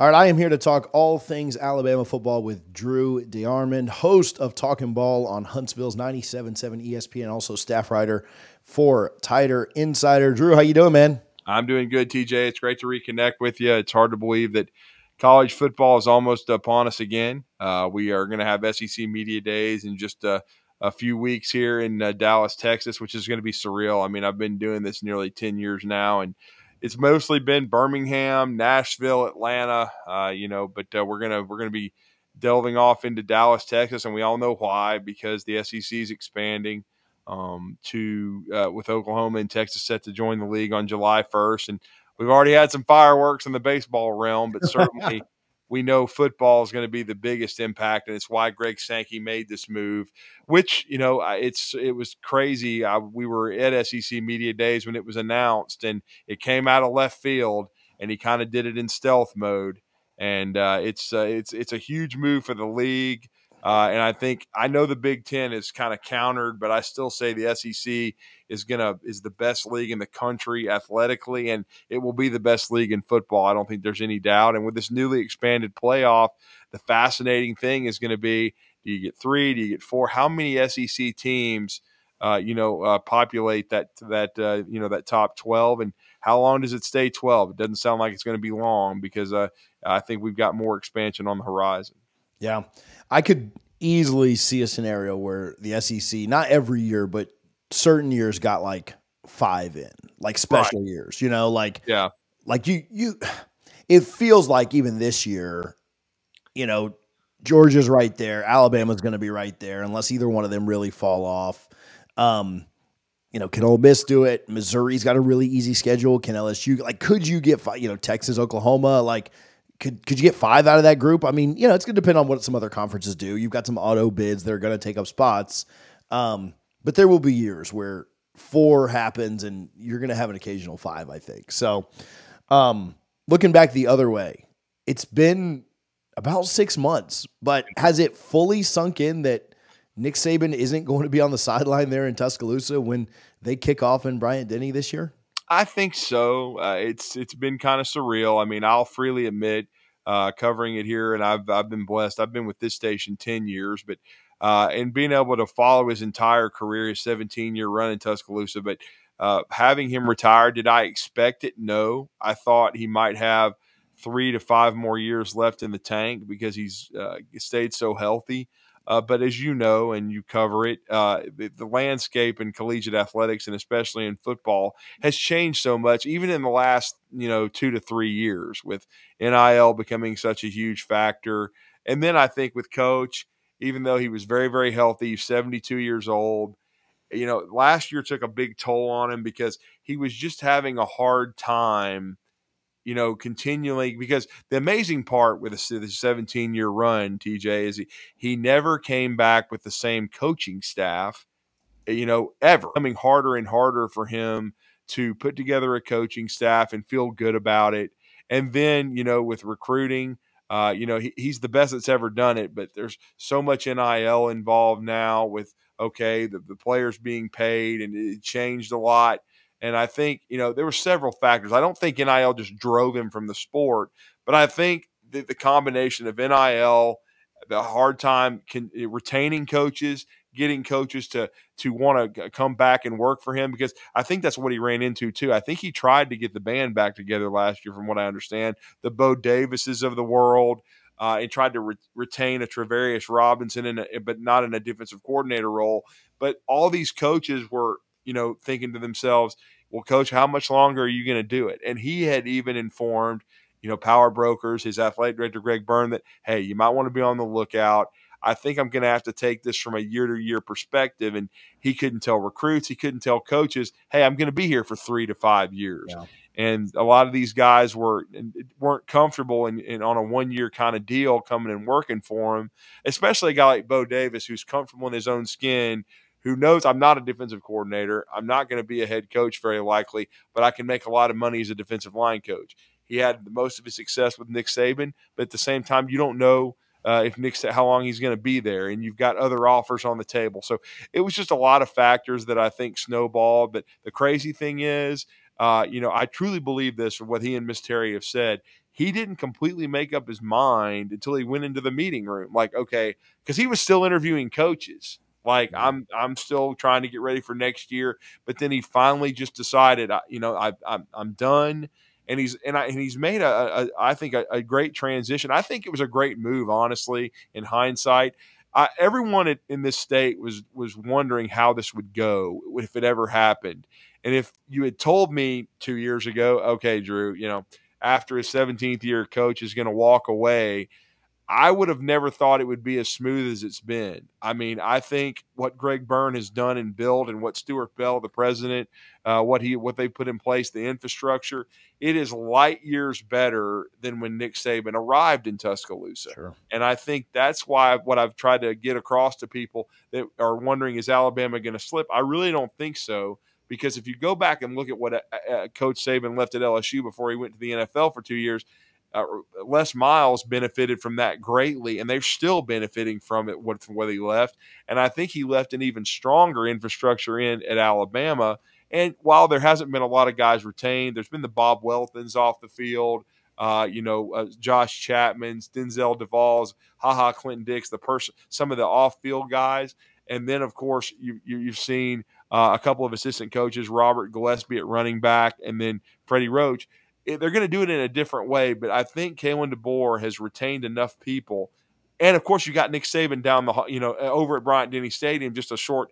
All right, I am here to talk all things Alabama football with Drew DeArmond, host of Talking Ball on Huntsville's 97.7 ESPN, also staff writer for Tighter Insider. Drew, how you doing, man? I'm doing good, TJ. It's great to reconnect with you. It's hard to believe that college football is almost upon us again. We are going to have SEC Media Days in just a few weeks here in Dallas, Texas, which is going to be surreal. I mean, I've been doing this nearly 10 years now, and it's mostly been Birmingham, Nashville, Atlanta, but we're gonna be delving off into Dallas, Texas, and we all know why, because the SEC is expanding to with Oklahoma and Texas set to join the league on July 1st. And we've already had some fireworks in the baseball realm, but certainly we know football is going to be the biggest impact, and it's why Greg Sankey made this move. Which it was crazy. We were at SEC Media Days when it was announced, and it came out of left field, and he kind of did it in stealth mode. And it's a huge move for the league. And I know the Big Ten is kind of countered, but I still say the SEC is the best league in the country athletically, and it will be the best league in football. I don't think there's any doubt. And with this newly expanded playoff, the fascinating thing is going to be: do you get three? Do you get four? How many SEC teams, populate that top 12, and how long does it stay 12? It doesn't sound like it's going to be long because I think we've got more expansion on the horizon. Yeah, I could easily see a scenario where the SEC, not every year, but certain years got like five in, like special years, Yeah. like it feels like even this year, Georgia's right there. Alabama's going to be right there unless either one of them really fall off. Can Ole Miss do it? Missouri's got a really easy schedule. Can LSU, could you get Texas, Oklahoma, could you get five out of that group? I mean, it's going to depend on what some other conferences do. You've got some auto bids that are going to take up spots. But there will be years where four happens and you're going to have an occasional five, I think. So looking back the other way, it's been about 6 months, but has it fully sunk in that Nick Saban isn't going to be on the sideline there in Tuscaloosa when they kick off in Bryant-Denny this year? I think so. It's been kind of surreal. I mean, I'll freely admit, covering it here, and I've been blessed. I've been with this station 10 years, but and being able to follow his entire career, his 17-year run in Tuscaloosa. But having him retire, did I expect it? No. I thought he might have 3 to 5 more years left in the tank because he's stayed so healthy. But as you know, and you cover it, the landscape in collegiate athletics, and especially in football, has changed so much, even in the last 2 to 3 years, with NIL becoming such a huge factor. And then I think with Coach, even though he was very, very healthy, 72 years old, last year took a big toll on him because he was just having a hard time continually, because the amazing part with the 17-year run, TJ, is he never came back with the same coaching staff, ever. Becoming harder and harder for him to put together a coaching staff and feel good about it. And then, with recruiting, he's the best that's ever done it, but there's so much NIL involved now with, the players being paid, and it changed a lot. And I think, there were several factors. I don't think NIL just drove him from the sport, but I think that the combination of NIL, the hard time retaining coaches, getting coaches to want to come back and work for him, because I think that's what he ran into too. I think he tried to get the band back together last year, from what I understand, the Bo Davises of the world, and tried to retain a Travarius Robinson, but not in a defensive coordinator role. But all these coaches were, thinking to themselves, well, Coach, how much longer are you going to do it? And he had even informed, Power Brokers, his athletic director, Greg Byrne, that, hey, you might want to be on the lookout. I think I'm going to have to take this from a year-to-year perspective. And he couldn't tell recruits, he couldn't tell coaches, hey, I'm going to be here for 3 to 5 years. Yeah. And a lot of these guys weren't comfortable in on a one-year kind of deal coming and working for him, especially a guy like Bo Davis, who's comfortable in his own skin, who knows I'm not a defensive coordinator. I'm not going to be a head coach very likely, but I can make a lot of money as a defensive line coach. He had most of his success with Nick Saban, but at the same time, you don't know how long he's going to be there, and you've got other offers on the table. So it was just a lot of factors that I think snowballed. But the crazy thing is, I truly believe this, from what he and Miss Terry have said, he didn't completely make up his mind until he went into the meeting room. Like, okay, because he was still interviewing coaches. Like, I'm still trying to get ready for next year, but then he finally just decided, I'm done. And he's made I think a great transition. I think it was a great move, honestly, in hindsight. Everyone in this state was wondering how this would go if it ever happened. And if you had told me 2 years ago, okay, Drew, after his 17th year, coach is going to walk away, I would have never thought it would be as smooth as it's been. I mean, I think what Greg Byrne has done and built, and what Stuart Bell, the president, what they put in place, the infrastructure, it is light years better than when Nick Saban arrived in Tuscaloosa. Sure. And I think that's why what I've tried to get across to people that are wondering, is Alabama going to slip? I really don't think so. Because if you go back and look at what Coach Saban left at LSU before he went to the NFL for 2 years, Les Miles benefited from that greatly, and they're still benefiting from it from where he left. And I think he left an even stronger infrastructure at Alabama. And while there hasn't been a lot of guys retained, there's been the Bob Weltons off the field, Josh Chapman's, Denzel Duvall's, Clinton Dix, some of the off-field guys. And then, of course, you've seen a couple of assistant coaches, Robert Gillespie at running back, and then Freddie Roach. They're going to do it in a different way, but I think Kalen DeBoer has retained enough people. And, of course, you got Nick Saban down over at Bryant-Denny Stadium, just a short,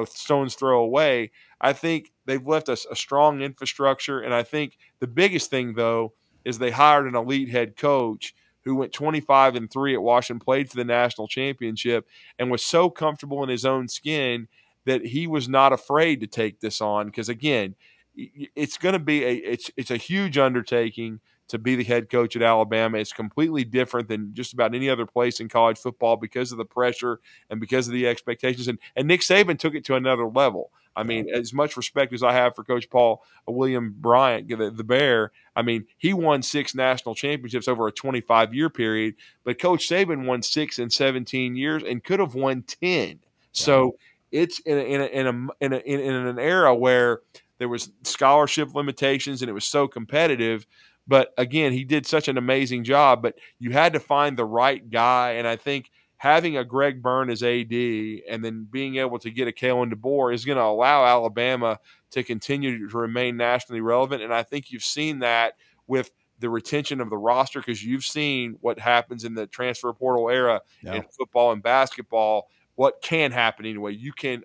stone's throw away. I think they've left us a strong infrastructure, and I think the biggest thing, though, is they hired an elite head coach who went 25-3 at Washington, played for the national championship, and was so comfortable in his own skin that he was not afraid to take this on. Because, again, it's going to be it's a huge undertaking to be the head coach at Alabama. It's completely different than just about any other place in college football because of the pressure and because of the expectations. And Nick Saban took it to another level. I mean, as much respect as I have for Coach Paul William Bryant, the Bear, I mean, he won 6 national championships over a 25-year period, but Coach Saban won 6 in 17 years and could have won 10. So it's in an era where there was scholarship limitations and it was so competitive. But again, he did such an amazing job, but you had to find the right guy. And I think having a Greg Byrne as AD and then being able to get a Kalen DeBoer is going to allow Alabama to continue to remain nationally relevant. And I think you've seen that with the retention of the roster, because you've seen what happens in the transfer portal era in football and basketball, what can happen anyway.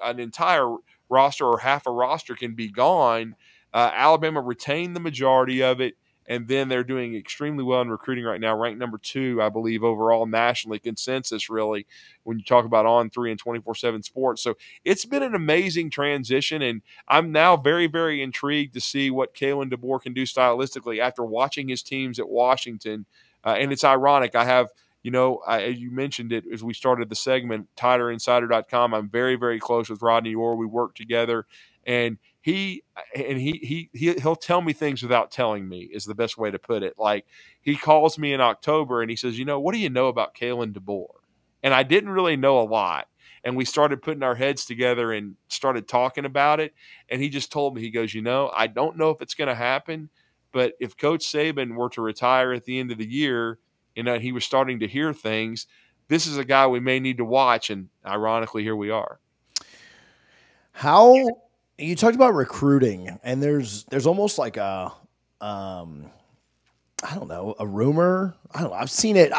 An entire roster or half a roster can be gone. Alabama retained the majority of it, and then they're doing extremely well in recruiting right now, ranked number 2, I believe, overall nationally, consensus really, when you talk about On3 and 24/7 Sports. So it's been an amazing transition, and I'm now very, very intrigued to see what Kalen DeBoer can do stylistically after watching his teams at Washington. And it's ironic. I have – you mentioned it as we started the segment, TiderInsider.com. I'm very, very close with Rodney Orr. We work together, and he'll tell me things without telling me is the best way to put it. Like, he calls me in October and he says, what do you know about Kalen DeBoer? And I didn't really know a lot. And we started putting our heads together and started talking about it. And he just told me, he goes, I don't know if it's going to happen, but if Coach Saban were to retire at the end of the year, he was starting to hear things, this is a guy we may need to watch. And ironically, here we are. How you talked about recruiting, and there's almost like a I don't know, a rumor. I don't know. I've seen it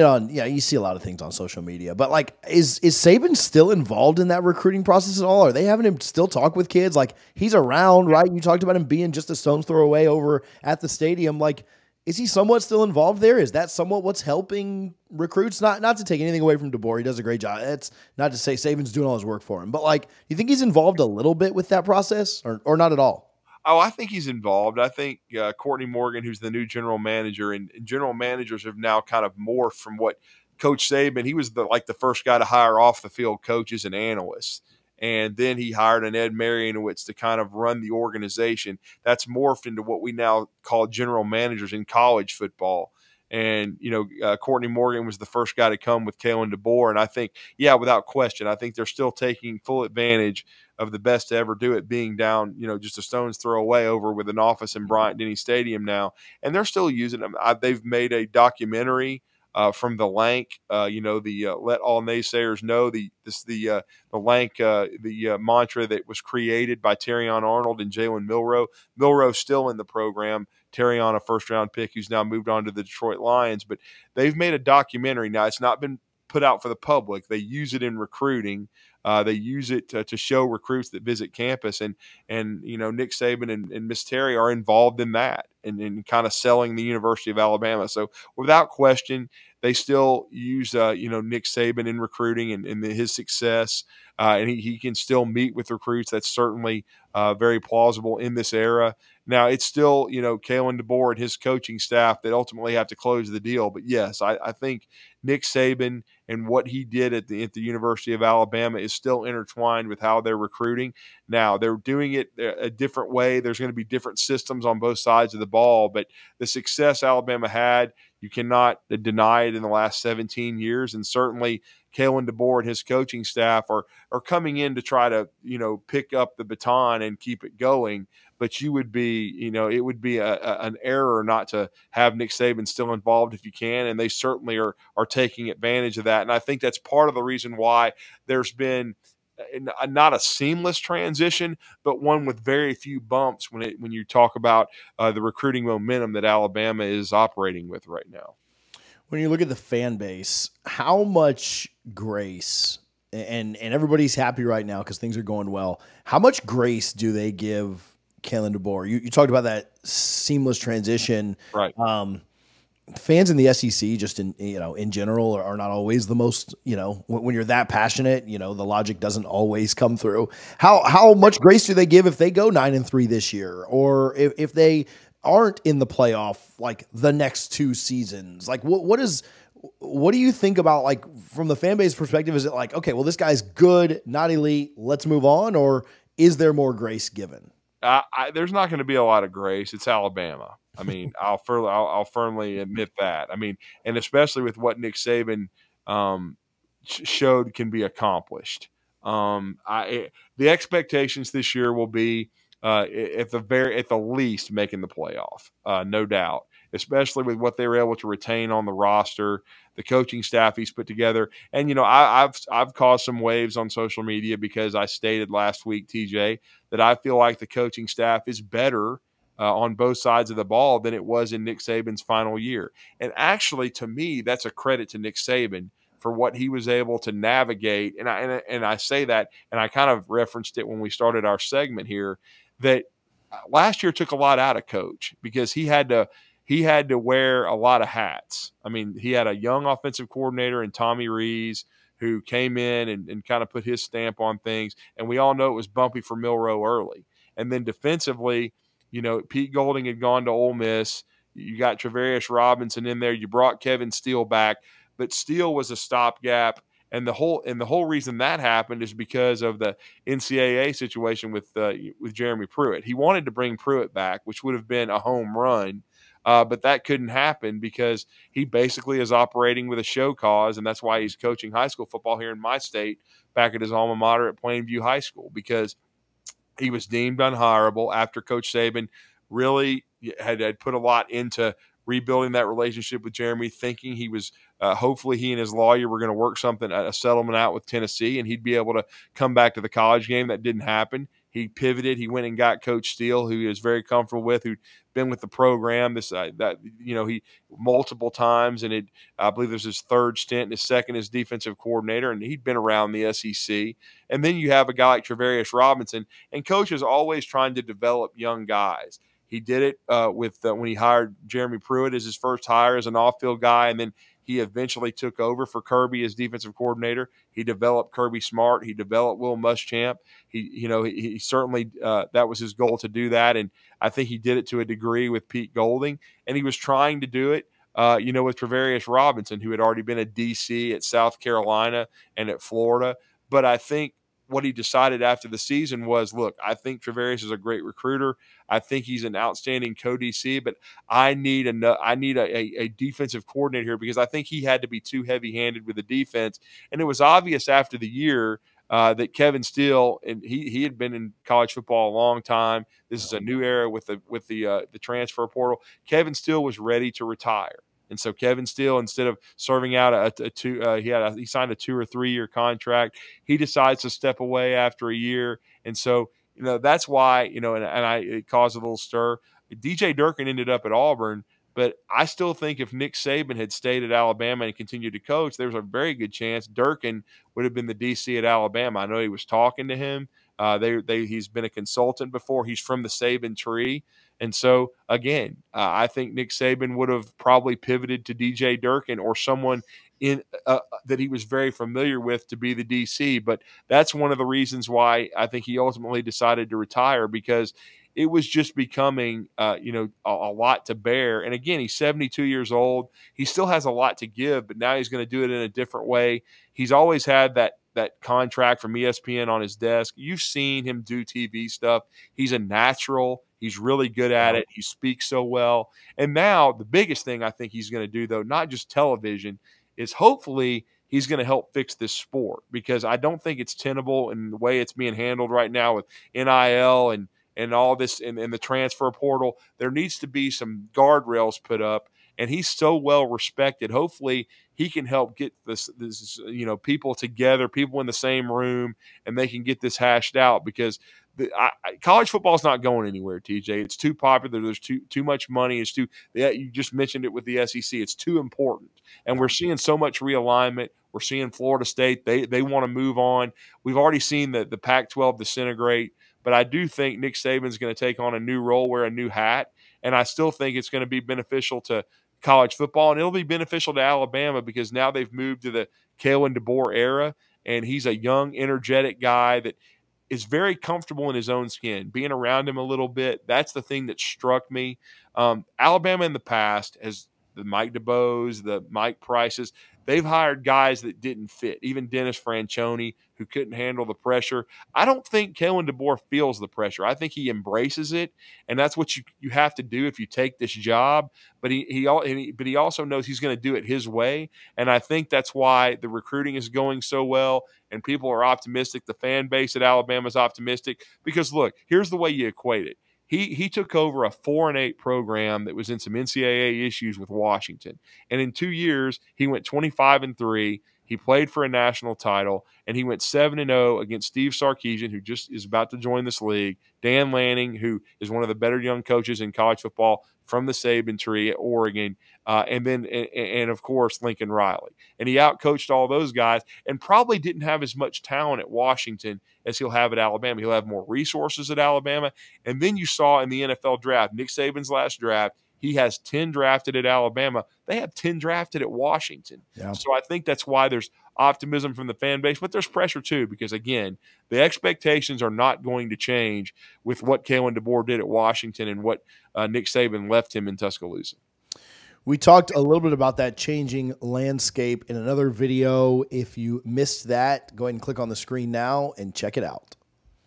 on, you see a lot of things on social media, but like, is Saban still involved in that recruiting process at all? Are they having him still talk with kids? Like, he's around, right? You talked about him being just a stone's throw away over at the stadium. Like, is he somewhat still involved there? Is that somewhat what's helping recruits? Not to take anything away from DeBoer. He does a great job. It's not to say Saban's doing all his work for him, but like, do you think he's involved a little bit with that process or not at all? Oh, I think he's involved. I think Courtney Morgan, who's the new general manager, and general managers have now kind of morphed from what Coach Saban, he was the first guy to hire off the field coaches and analysts. And then he hired an Ed Marianowitz to kind of run the organization. That's morphed into what we now call general managers in college football. And, Courtney Morgan was the first guy to come with Kalen DeBoer. And I think, yeah, without question, I think they're still taking full advantage of the best to ever do it being down, just a stone's throw away over with an office in Bryant-Denny Stadium now. And they're still using them. They've made a documentary from the Lank, the let all naysayers know, the Lank, the mantra that was created by Terrion Arnold and Jalen Milroe. Milroe's still in the program. Terrion, a first-round pick who's now moved on to the Detroit Lions. But they've made a documentary. Now, it's not been put out for the public. They use it in recruiting. They use it to show recruits that visit campus, and Nick Saban and Miss Terry are involved in that and kind of selling the University of Alabama. So without question, they still use Nick Saban in recruiting and his success, and he can still meet with recruits. That's certainly very plausible in this era. Now, it's still, Kalen DeBoer and his coaching staff that ultimately have to close the deal. But, yes, I think Nick Saban and what he did at the University of Alabama is still intertwined with how they're recruiting. Now, they're doing it a different way. There's going to be different systems on both sides of the ball. But the success Alabama had, you cannot deny it in the last 17 years. And certainly Kalen DeBoer and his coaching staff are coming in to try to, pick up the baton and keep it going. But you would be, it would be an error not to have Nick Saban still involved if you can. And they certainly are taking advantage of that. And I think that's part of the reason why there's been not a seamless transition, but one with very few bumps when you talk about the recruiting momentum that Alabama is operating with right now. When you look at the fan base, how much grace, and everybody's happy right now because things are going well, how much grace do they give Kalen DeBoer? You talked about that seamless transition. Right. Fans in the SEC, just in general, are not always the most, when you're that passionate, the logic doesn't always come through. How much grace do they give if they go 9-3 this year, or if they aren't in the playoff like the next two seasons? Like what do you think about, like, from the fan base perspective? Is it like, okay, well, this guy's good, not elite, let's move on, or is there more grace given? There's not going to be a lot of grace. It's Alabama. I mean, I'll firmly admit that. I mean, and especially with what Nick Saban showed can be accomplished. The expectations this year will be at the least making the playoff, no doubt. Especially with what they were able to retain on the roster, the coaching staff he's put together. And, I've caused some waves on social media because I stated last week, TJ, that I feel like the coaching staff is better on both sides of the ball than it was in Nick Saban's final year. And actually, to me, that's a credit to Nick Saban for what he was able to navigate. And I say that, and I kind of referenced it when we started our segment here, that last year took a lot out of Coach because he had to wear a lot of hats. I mean, he had a young offensive coordinator in Tommy Rees who came in and kind of put his stamp on things. And we all know it was bumpy for Milroe early. And then defensively, Pete Golding had gone to Ole Miss. You got Travarius Robinson in there. You brought Kevin Steele back, but Steele was a stopgap. And the whole reason that happened is because of the NCAA situation with Jeremy Pruitt. He wanted to bring Pruitt back, which would have been a home run. But that couldn't happen because he basically is operating with a show cause, and that's why he's coaching high school football here in my state back at his alma mater at Plainview High School, because he was deemed unhireable after Coach Saban really had put a lot into rebuilding that relationship with Jeremy, thinking he was hopefully he and his lawyer were going to work a settlement out with Tennessee, and he'd be able to come back to the college game. That didn't happen. He pivoted. He went and got Coach Steele, who he was very comfortable with, who'd been with the program he multiple times, and I believe this was his third stint, and his second as defensive coordinator, and he'd been around the SEC. And then you have a guy like Travarius Robinson, and Coach is always trying to develop young guys. He did it when he hired Jeremy Pruitt as his first hire as an off-field guy, and then he eventually took over for Kirby as defensive coordinator. He developed Kirby Smart. He developed Will Muschamp. He certainly that was his goal to do that, and I think he did it to a degree with Pete Golding, and he was trying to do it, with Travarius Robinson, who had already been a DC at South Carolina and at Florida. But I think what he decided after the season was, look, I think Travaris is a great recruiter. I think he's an outstanding co-DC, but I need a defensive coordinator here, because I think he had to be too heavy-handed with the defense. And it was obvious after the year that Kevin Steele, and he had been in college football a long time. This is a new era with the transfer portal. Kevin Steele was ready to retire. And so Kevin Steele, instead of serving out he signed a 2 or 3 year contract. He decides to step away after a year. And so, that's why, it caused a little stir. DJ Durkin ended up at Auburn, but I still think if Nick Saban had stayed at Alabama and continued to coach, there was a very good chance Durkin would have been the DC at Alabama. I know he was talking to him. He's been a consultant before. He's from the Saban tree. And so, again, I think Nick Saban would have probably pivoted to DJ Durkin or someone that he was very familiar with to be the DC. But that's one of the reasons why I think he ultimately decided to retire, because it was just becoming, a lot to bear. And again, he's 72 years old. He still has a lot to give, but now he's going to do it in a different way. He's always had that contract from ESPN on his desk. You've seen him do TV stuff. He's a natural. He's really good at it. He speaks so well. And now the biggest thing I think he's going to do, though, not just television, is hopefully he's going to help fix this sport, because I don't think it's tenable in the way it's being handled right now with NIL and all this and the transfer portal. There needs to be some guardrails put up, and he's so well respected. Hopefully he can help get this people together, people in the same room, and they can get this hashed out, because college football is not going anywhere, TJ. It's too popular. There's too much money. You just mentioned it with the SEC. It's too important. And we're seeing so much realignment. We're seeing Florida State. They want to move on. We've already seen the Pac-12 disintegrate. But I do think Nick Saban's going to take on a new role, wear a new hat. And I still think it's going to be beneficial to college football. And it'll be beneficial to Alabama, because now they've moved to the Kalen DeBoer era. And he's a young, energetic guy that is very comfortable in his own skin, being around him a little bit. That's the thing that struck me. Alabama in the past has the Mike DeBoers, the Mike Prices. They've hired guys that didn't fit, even Dennis Franchione, who couldn't handle the pressure. I don't think Kalen DeBoer feels the pressure. I think he embraces it, and that's what you have to do if you take this job. But he also knows he's going to do it his way, and I think that's why the recruiting is going so well, and people are optimistic. The fan base at Alabama is optimistic, because, look, here's the way you equate it. He took over a 4-8 program that was in some NCAA issues with Washington. And in 2 years, he went 25-3. He played for a national title, and he went 7-0 against Steve Sarkisian, who just is about to join this league, Dan Lanning, who is one of the better young coaches in college football from the Saban tree at Oregon, and of course, Lincoln Riley. And he outcoached all those guys and probably didn't have as much talent at Washington as he'll have at Alabama. He'll have more resources at Alabama. And then you saw in the NFL draft, Nick Saban's last draft, he has 10 drafted at Alabama. They have 10 drafted at Washington. Yeah. So I think that's why there's optimism from the fan base, but there's pressure too, because, again, the expectations are not going to change with what Kalen DeBoer did at Washington and what Nick Saban left him in Tuscaloosa. We talked a little bit about that changing landscape in another video. If you missed that, go ahead and click on the screen now and check it out.